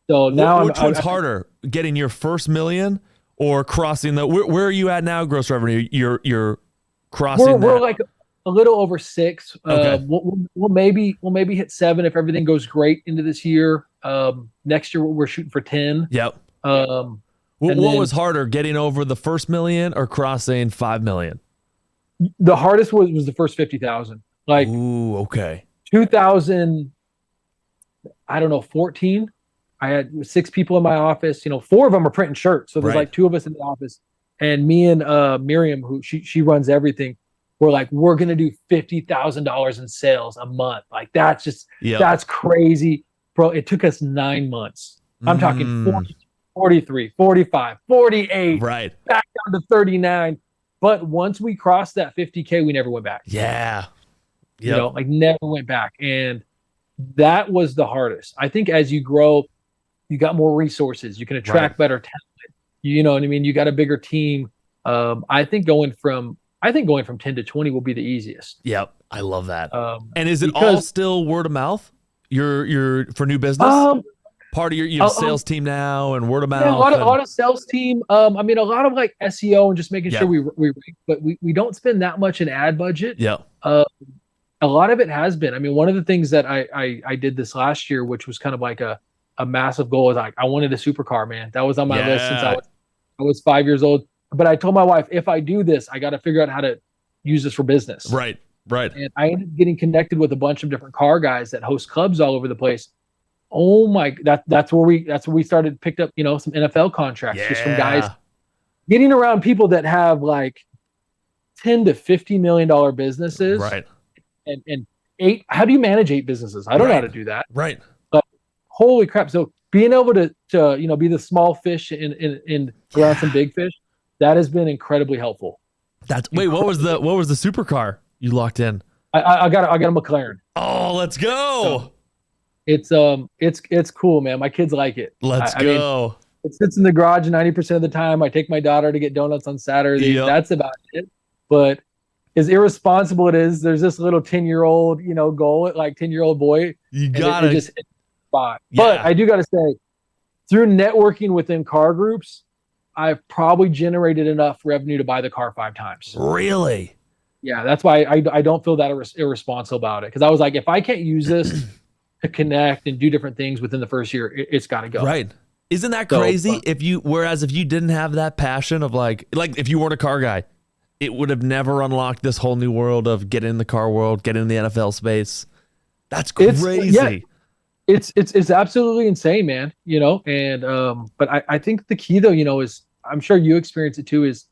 So now which one's harder, getting your first million or crossing the, where are you at now? Gross revenue. You're crossing. We're like a little over 6. Okay. We'll maybe hit 7 if everything goes great into this year. Next year we're shooting for 10. Yep. What was harder, getting over the first million or crossing 5 million? The hardest was the first 50,000. Like, ooh, okay. 2000, I don't know, 14. I had 6 people in my office. 4 of them are printing shirts. So there's like 2 of us in the office, and me and Miriam, who she runs everything. We're like, we're gonna do $50,000 in sales a month. Like that's that's crazy, bro. It took us 9 months. I'm talking 40, 43, 45, 48, right, back down to 39. But once we crossed that 50K, we never went back. Yeah, like never went back, and that was the hardest. I think as you grow, you got more resources. You can attract better talent. You know what I mean? You got a bigger team. I think going from 10 to 20 will be the easiest. Yep. I love that. And is it all still word of mouth? You're for new business? Part of your sales team now and word of mouth? Yeah, a lot of sales team. I mean, a lot of like SEO and just making sure we rank, but we don't spend that much in ad budget. Yeah. A lot of it has been. I mean, one of the things that I did this last year, which was kind of like a massive goal, is like I wanted a supercar, man. That was on my list since I was 5 years old. But I told my wife, if I do this, I got to figure out how to use this for business. Right. And I ended up getting connected with a bunch of different car guys that host clubs all over the place. Oh my, that's where we picked up, some NFL contracts just from guys getting around people that have like $10 to $50 million businesses. Right. And 8, how do you manage 8 businesses? I don't know how to do that. Right. But holy crap. So being able to be the small fish in around some big fish, that has been incredibly helpful. What was the supercar you locked in? I got a McLaren. Oh, let's go. So it's cool, man. My kids like it. Let's go. Mean, it sits in the garage 90% of the time. I take my daughter to get donuts on Saturday. Yep. That's about it. But as irresponsible it is, there's this little 10-year-old, goal, like 10-year-old boy. You got it. Just spot. Yeah. But I do got to say, through networking within car groups, I've probably generated enough revenue to buy the car 5 times. Really? Yeah, that's why I don't feel that irresponsible about it. Because I was like, if I can't use this to connect and do different things within the first year, it's got to go. Right. Isn't that crazy? If you didn't have that passion of like if you weren't a car guy, it would have never unlocked this whole new world of getting in the car world, getting in the NFL space. That's crazy. It's absolutely insane, man. And but I think the key though, is I'm sure you experience it too, is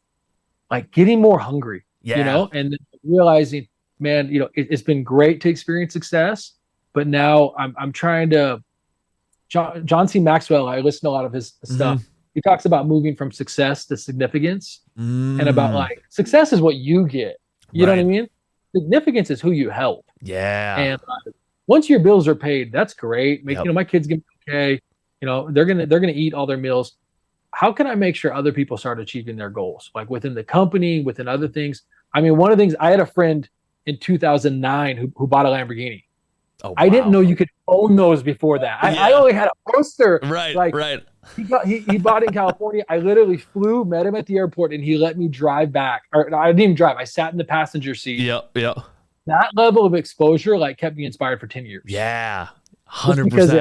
like getting more hungry. Yeah. And realizing, man, it's been great to experience success, but now I'm trying to. John C. Maxwell, I listen to a lot of his stuff. He talks about moving from success to significance, and about like success is what you get. You know what I mean? Significance is who you help. Yeah. And once your bills are paid, that's great. My kids get okay. They're gonna eat all their meals. How can I make sure other people start achieving their goals, like within the company, within other things? I mean, one of the things, I had a friend in 2009 who bought a Lamborghini. Oh, wow. I didn't know you could own those before that. I only had a poster. Right. He bought it in California. I literally met him at the airport, and he let me drive back. Or I didn't even drive. I sat in the passenger seat. Yep. That level of exposure kept me inspired for 10 years. Yeah, 100%. Because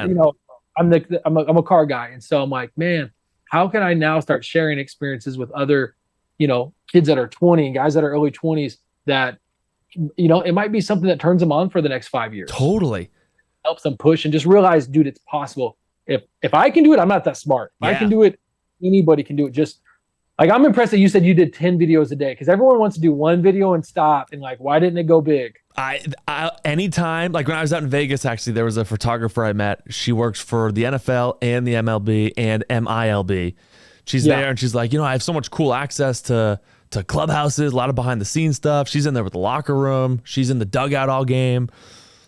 I'm a car guy, and so I'm like, man, how can I now start sharing experiences with other, kids that are 20 and guys that are early 20s that, it might be something that turns them on for the next 5 years. Totally. Helps them push and just realize, dude, it's possible. If I can do it, I'm not that smart. If I can do it, anybody can do it. Just I'm impressed that you said you did 10 videos a day, because everyone wants to do one video and stop, and why didn't it go big? Anytime, when I was out in Vegas, actually, there was a photographer I met. She works for the NFL and the MLB and MILB. She's there, and she's like, I have so much cool access to clubhouses, a lot of behind the scenes stuff. She's in there with the locker room. She's in the dugout all game.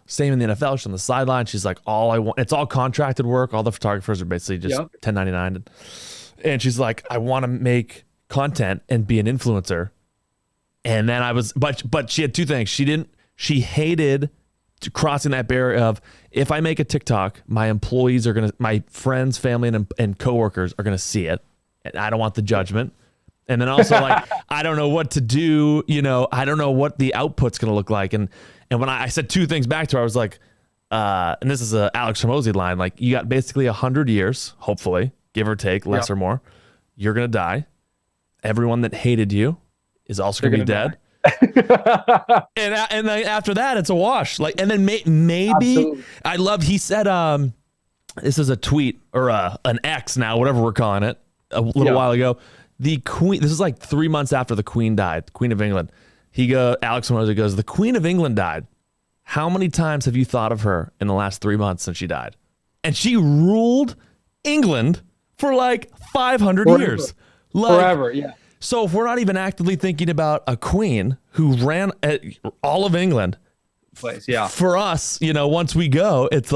Same in the NFL. She's on the sideline. She's like, all I want, it's all contracted work. All the photographers are basically just 1099. And she's like, I want to make content and be an influencer. And then but she had two things. She hated crossing that barrier of, if I make a TikTok, my employees my friends, family, and coworkers are going to see it. And I don't want the judgment. And then also I don't know what to do. I don't know what the output's going to look like. And when I said two things back to her, I was like, and this is a Alex Hormozi line, you got basically 100 years, hopefully, give or take, less or more. You're going to die. Everyone that hated you is also going to be dead. and then after that, it's a wash. And then maybe Absolutely. He said, this is a tweet or an X now, whatever we're calling it, a little while ago. The Queen, this is 3 months after the Queen died, Queen of England. Alex Hormozi goes, the Queen of England died. How many times have you thought of her in the last 3 months since she died? And she ruled England for 500 years. Forever, yeah. So if we're not even actively thinking about a queen who ran all of England, for us, once we go, it's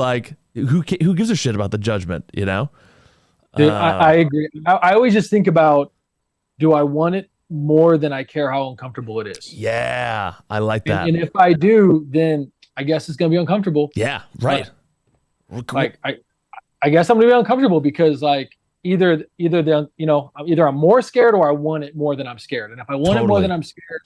who gives a shit about the judgment, Dude, I agree. I always just think about, do I want it more than I care how uncomfortable it is? Yeah, I like that. And if I do, then I guess it's going to be uncomfortable. Yeah, right. I guess I'm going to be uncomfortable because either I'm more scared or I want it more than I'm scared. And if I want it more than I'm scared,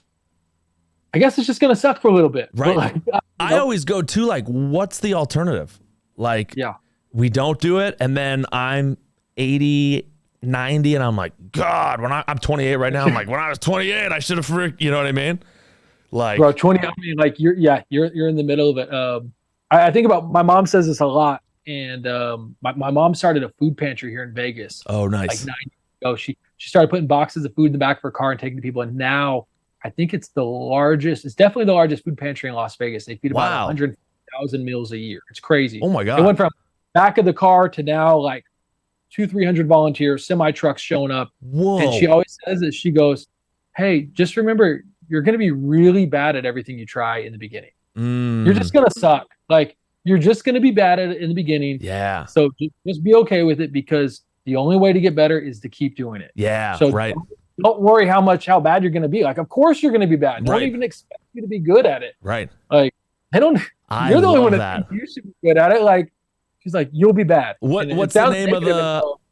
I guess it's just going to suck for a little bit. Right. I always go to what's the alternative? We don't do it. And then I'm 80, 90. And I'm like, God, I'm 28 right now. I'm like, when I was 28, I should have freaked, you know what I mean? Bro, 20, I mean, you're in the middle of it. I think about, my mom says this a lot. And my mom started a food pantry here in Vegas. Oh, nice. 9 years ago. She started putting boxes of food in the back of her car and taking to people. And now I think it's definitely the largest food pantry in Las Vegas. They feed about 100,000 meals a year. It's crazy. Oh my God. It went from back of the car to now 200-300 volunteers, semi trucks showing up. Whoa. And she always says this. She goes, hey, just remember, you're going to be really bad at everything you try in the beginning. You're just going to suck. You're just going to be bad at it in the beginning. Yeah. So just be okay with it, because the only way to get better is to keep doing it. Yeah. So right. Don't worry how bad you're going to be. Of course you're going to be bad. Don't even expect you to be good at it. Right. You're the only one that thinks you should be good at it. She's like, you'll be bad. What's the name of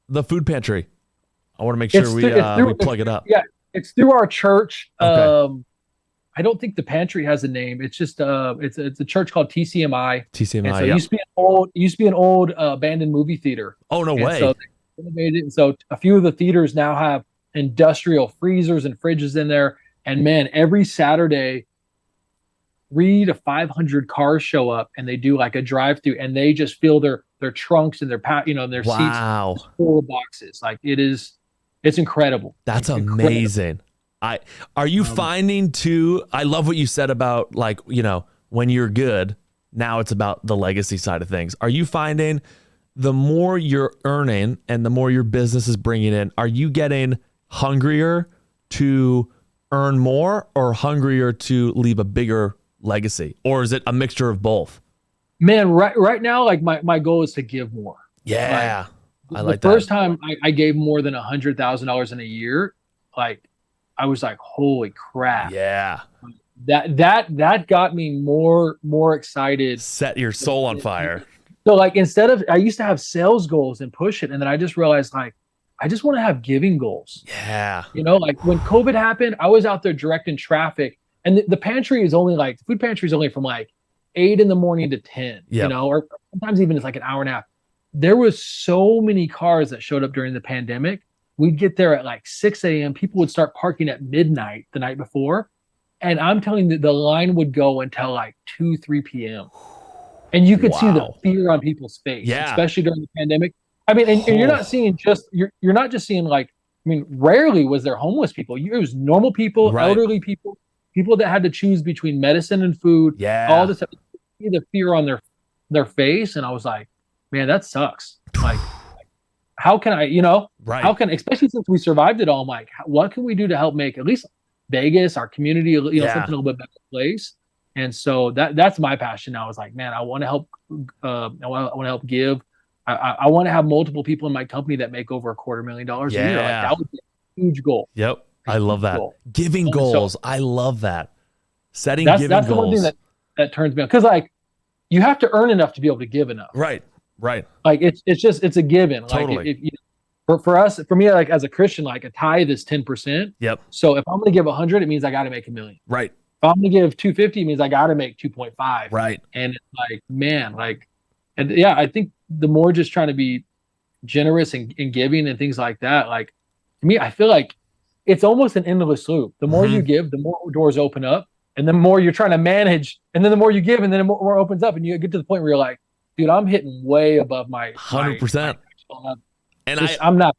the food pantry? I want to make sure we plug it up. Yeah. It's through our church. Okay. I don't think the pantry has a name. It's just it's a church called TCMI. TCMI. So it used to be an old abandoned movie theater. Oh, no way. So they renovated it. And so a few of the theaters now have industrial freezers and fridges in there. And man, every Saturday, 300 to 500 cars show up, and they do a drive-through, and they just fill their trunks and their their seats full of boxes. It's incredible. That's amazing. Are you finding too, I love what you said about when you're good, now it's about the legacy side of things. Are you finding the more you're earning and the more your business is bringing in, are you getting hungrier to earn more or hungrier to leave a bigger legacy? Or is it a mixture of both? Man, right now, like my goal is to give more. Yeah. I like that. The first time I gave more than $100,000 in a year, like I was like, holy crap. Yeah. That got me more excited. Set your soul on fire. So like instead of, I used to have sales goals and push it, and then I just realized like I just want to have giving goals. Yeah. You know, like when COVID happened, I was out there directing traffic, and the pantry is only like, the food pantry is only from like 8 in the morning to 10, you know, or sometimes even it's like an hour and a half. There was so many cars that showed up during the pandemic. We'd get there at like 6 a.m. People would start parking at midnight the night before. And I'm telling you, the line would go until like 2, 3 p.m. And you could see the fear on people's face, especially during the pandemic. I mean, and you're not seeing just, you're not just seeing like, I mean, rarely was there homeless people. It was normal people, elderly people, people that had to choose between medicine and food, all this stuff. You see the fear on their face. And I was like, man, that sucks. Like, how can I, you know, how can, especially since we survived it all, I'm like, what can we do to help make at least Vegas, our community, you know, something a little bit better place? And so that's my passion now. Is like, man, I want to help. I want to help give. I want to have multiple people in my company that make over $250,000 a year. Like, that would be a huge goal. Yep, I love that. Giving goals. I love that. Setting giving goals. That's the one thing that turns me on, because like you have to earn enough to be able to give enough. Right. Like it's a given. Totally. Like for me, like as a Christian, like a tithe is 10%. Yep. So if I'm going to give 100, it means I got to make $1 million. Right. If I'm going to give 250, it means I got to make 2.5. Right. And it's like, man, like, and yeah, I think the more just trying to be generous and giving and things like that, like to me, I feel like it's almost an endless loop. The more you give, the more doors open up, and the more you're trying to manage, and then the more you give, and then the more opens up, and you get to the point where you're like, dude, I'm hitting way above my 100%. And I'm not.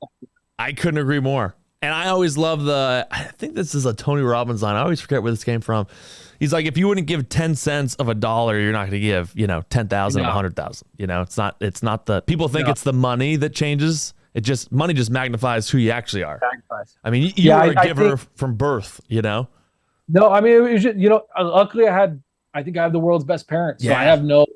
I couldn't agree more. And I always love I think this is a Tony Robbins line. I always forget where this came from. He's like, if you wouldn't give 10 cents of a dollar, you're not going to give, 10,000 of 100,000. It's not the, people think it's the money that changes. Money just magnifies who you actually are. I mean, you are a giver from birth, No, I mean, it was just, luckily I think I have the world's best parents. So I have no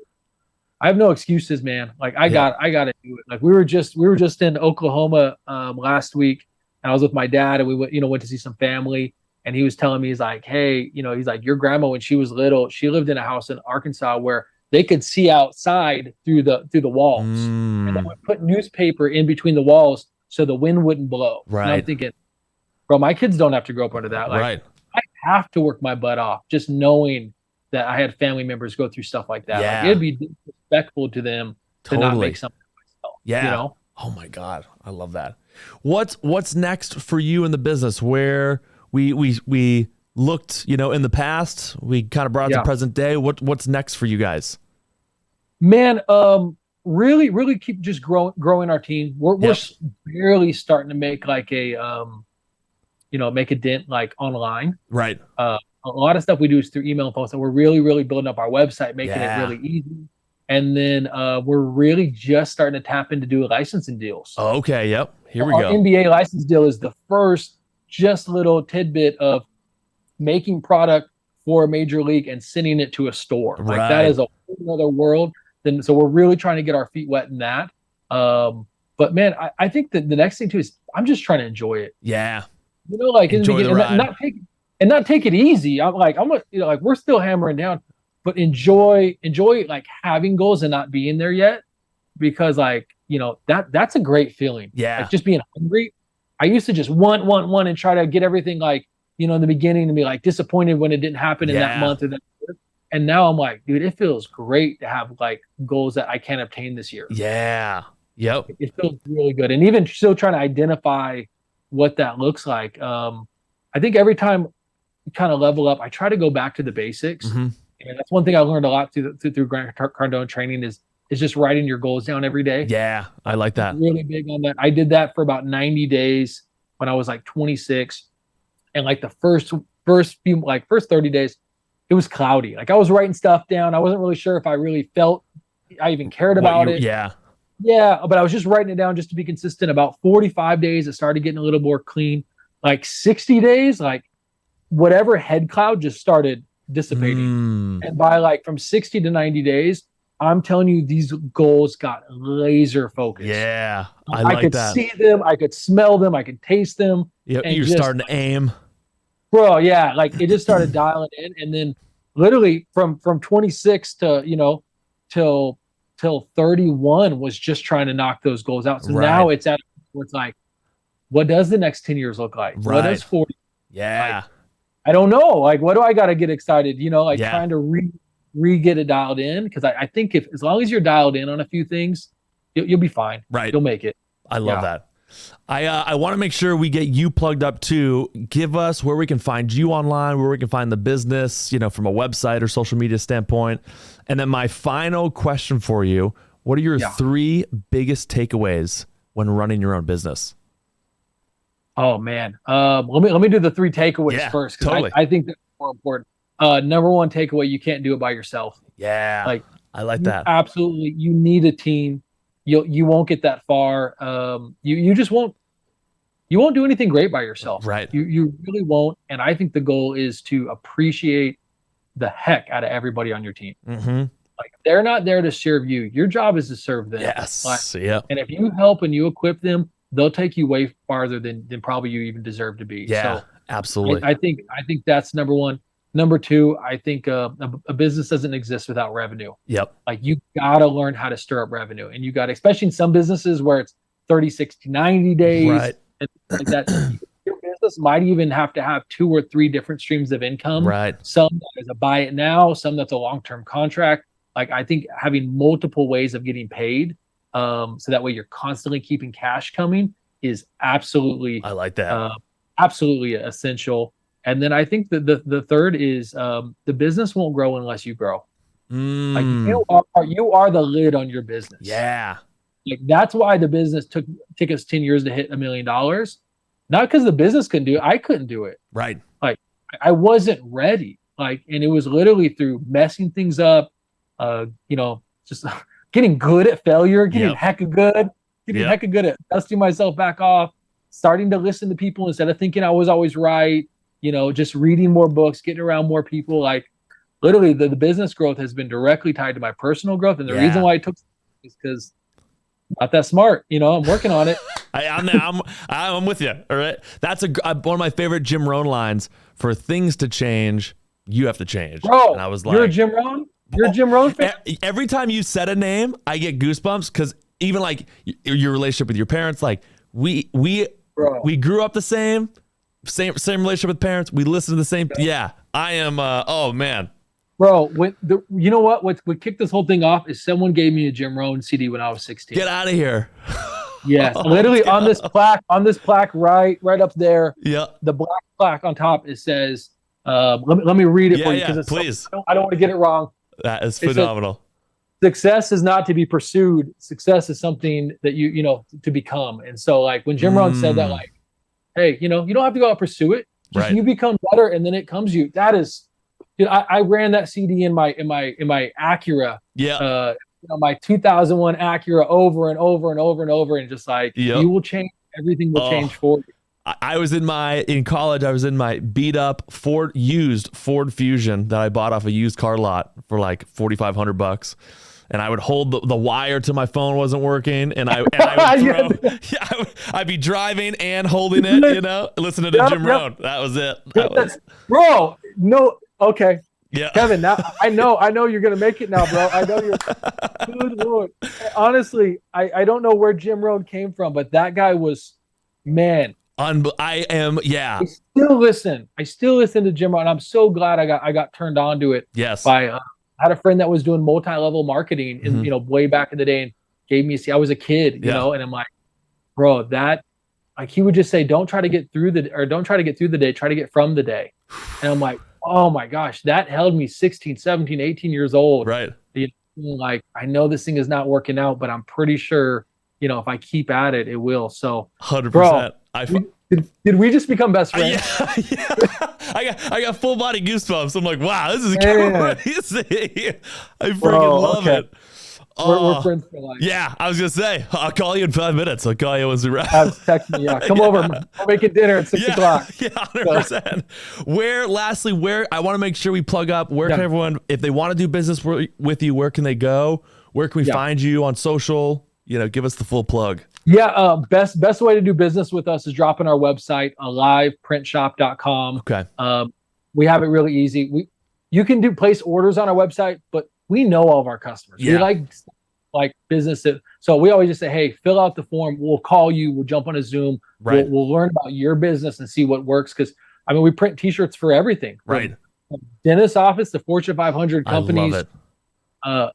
excuses, man. Like I got to do it. Like we were just in Oklahoma last week, and I was with my dad, and we went to see some family, and he was telling me, he's like, hey, he's like, your grandma, when she was little, she lived in a house in Arkansas where they could see outside through the walls, and they would put newspaper in between the walls so the wind wouldn't blow. Right. And I'm thinking, bro, my kids don't have to grow up under that. Like, I have to work my butt off just knowing that I had family members go through stuff like that. Like, it'd be disrespectful to them to not make something myself. Yeah. Oh my God. I love that. What's next for you in the business, where we looked, in the past, we kind of brought it to present day. What's next for you guys? Man, really, really keep just growing our team. We're barely starting to make like a, make a dent like online. Right. A lot of stuff we do is through email and phone. So we're really, really building up our website, making it really easy. And then we're really just starting to tap into do licensing deals. Oh, okay. Yep. Here we go. Our NBA license deal is the first just little tidbit of making product for a major league and sending it to a store. Like that is a whole other world. So we're really trying to get our feet wet in that. But man, I think that the next thing too is I'm just trying to enjoy it. Yeah. Like enjoy in the beginning, not take it easy. Like we're still hammering down, but enjoy like having goals and not being there yet, because like, that's a great feeling. Yeah. Like just being hungry. I used to just want and try to get everything like, in the beginning, to be like disappointed when it didn't happen in that month or that year. And now I'm like, dude, it feels great to have like goals that I can't obtain this year. Yeah. Yep. It feels really good. And even still trying to identify what that looks like. I think every time you kind of level up, I try to go back to the basics. And that's one thing I learned a lot through Grant Cardone training is just writing your goals down every day. Yeah, I like that. I'm really big on that. I did that for about 90 days when I was like 26. And like the first 30 days, it was cloudy. Like I was writing stuff down. I wasn't really sure if I really felt I even cared about it. Yeah. Yeah, but I was just writing it down just to be consistent. About 45 days, it started getting a little more clean. Like 60 days, like whatever head cloud just started dissipating. And by like from 60 to 90 days, I'm telling you, these goals got laser focused. Yeah, I could see them, I could smell them, I could taste them. Yep, you're starting to aim. Bro, yeah, like it just started dialing in, and then literally from 26 to till 31 was just trying to knock those goals out. So now it's at where it's like, what does the next 10 years look like? What does 40? Yeah, like, I don't know. Like, what do I got to get excited? Trying to get it dialed in, because I think as long as you're dialed in on a few things, you'll be fine. Right, you'll make it. I love that. I want to make sure we get you plugged up too. Give us where we can find you online, where we can find the business, from a website or social media standpoint. And then my final question for you: what are your 3 biggest takeaways when running your own business? Oh man, let me do the 3 takeaways first, because totally. I think that's more important. Number 1 takeaway: you can't do it by yourself. Yeah, like I like that. Absolutely, you need a team. You won't get that far. You just won't. You won't do anything great by yourself. Right. You really won't. And I think the goal is to appreciate the heck out of everybody on your team. Mm-hmm. Like, they're not there to serve you. Your job is to serve them. Yes. And if you help and you equip them, they'll take you way farther than probably you even deserve to be. Yeah, so absolutely. I think that's number 1. Number 2, I think a business doesn't exist without revenue. Yep. Like, you got to learn how to stir up revenue, and you got, especially in some businesses where it's 30, 60, 90 days. Right. And like that. Your business might even have to have 2 or 3 different streams of income. Right. Some that is a buy it now, some that's a long-term contract. Like, I think having multiple ways of getting paid, so that way you're constantly keeping cash coming, is absolutely, I like that. Absolutely essential. And then I think that the third is the business won't grow unless you grow. Like, you are the lid on your business. Yeah. Like, that's why the business took us 10 years to hit $1 million. Not because the business couldn't do it. I couldn't do it. Right. Like, I ready. Like, and it was literally through messing things up, just getting good at failure, getting hecka good at dusting myself back off, starting to listen to people instead of thinking I was always right, just reading more books, getting around more people. Like, literally the business growth has been directly tied to my personal growth. And the reason why it took is because not that smart, I'm working on it. I'm with you. All right. That's one of my favorite Jim Rohn lines: for things to change, you have to change. Bro, and I was like, you're a Jim Rohn? You're a Jim Rohn fan? Every time you said a name, I get goosebumps, because even like your relationship with your parents, like we grew up the same relationship with parents. We listen to the same. Yeah, I am. Oh man. Bro, you know what kicked this whole thing off is someone gave me a Jim Rohn CD when I was 16. Get out of here. Yes, literally on this plaque right up there. Yeah. The black plaque on top, it says, let me read it for you, because please. I don't want to get it wrong. That is phenomenal. Success is not to be pursued. Success is something that you to become. And so, like, when Jim Rohn said that, like, hey, you don't have to go out and pursue it. Just you become better, and then it comes you. That is. I ran that CD in my Acura. Yeah. My 2001 Acura over and over and over and over, and just like, you will change. Everything will change for you. I was in college. I was in my beat up used Ford Fusion that I bought off a used car lot for like $4,500. And I would hold the wire till my phone wasn't working, and I would throw. I'd be driving and holding it, listening to Jim Rohn. That was it. Bro, no. Okay. Yeah. Kevin, now I know you're gonna make it now, bro. I know you're good Lord. Honestly, I don't know where Jim Rohn came from, but that guy was, man. I still listen to Jim Rohn. I'm so glad I got turned on to it. Yes. By I had a friend that was doing multi-level marketing in way back in the day, and gave me I was a kid, and I'm like, bro, that, like, he would just say, don't try to get through the day, try to get from the day. And I'm like, oh my gosh, that held me 16, 17, 18 years old. Right. Like, I know this thing is not working out, but I'm pretty sure, if I keep at it, it will. So 100%. Bro, did we just become best friends? Yeah. I got full body goosebumps. I'm like, wow, this is crazy. I freaking love it. We're friends for life. Yeah, I was gonna say I'll call you in 5 minutes. I'll call you once we wrap. Text me. Yeah, come over. We're making dinner at 6 o'clock. Yeah, 100%. Where I want to make sure we plug up. Where can everyone, if they want to do business with you, where can they go? Where can we find you on social? Give us the full plug. Yeah, best way to do business with us is dropping our website, aliveprintshop.com. Okay. We have it really easy. You can place orders on our website, but we know all of our customers. Yeah. We like business. So we always just say, hey, fill out the form. We'll call you. We'll jump on a Zoom. Right. We'll learn about your business and see what works. Because we print T-shirts for everything. Right. From dentist office to Fortune 500 companies. I love it.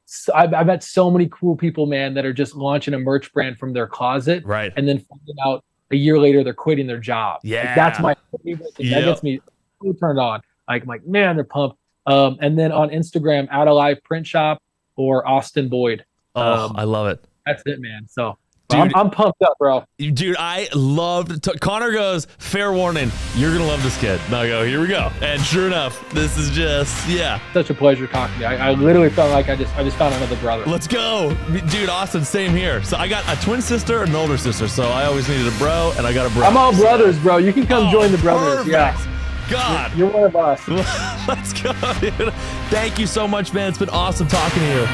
So I've met so many cool people, man, that are just launching a merch brand from their closet. Right. And then finding out a year later they're quitting their job. Yeah. That's my favorite thing. That gets me so turned on. I'm like, man, they're pumped. And then on Instagram, @Alive Print Shop or Austin Boyd. I love it. That's it, man. So dude, I'm pumped up, bro. Dude, I love Connor goes, fair warning, you're going to love this kid. And I go, here we go. And sure enough, this is just, such a pleasure talking to you. I literally felt like I just found another brother. Let's go. Dude, Austin, same here. So I got a twin sister and an older sister. So I always needed a bro, and I got a bro. I'm all brothers, bro. You can come join the brothers. Perfect. Yeah. God. You're one of us. Let's go, dude. Thank you so much, man. It's been awesome talking to you.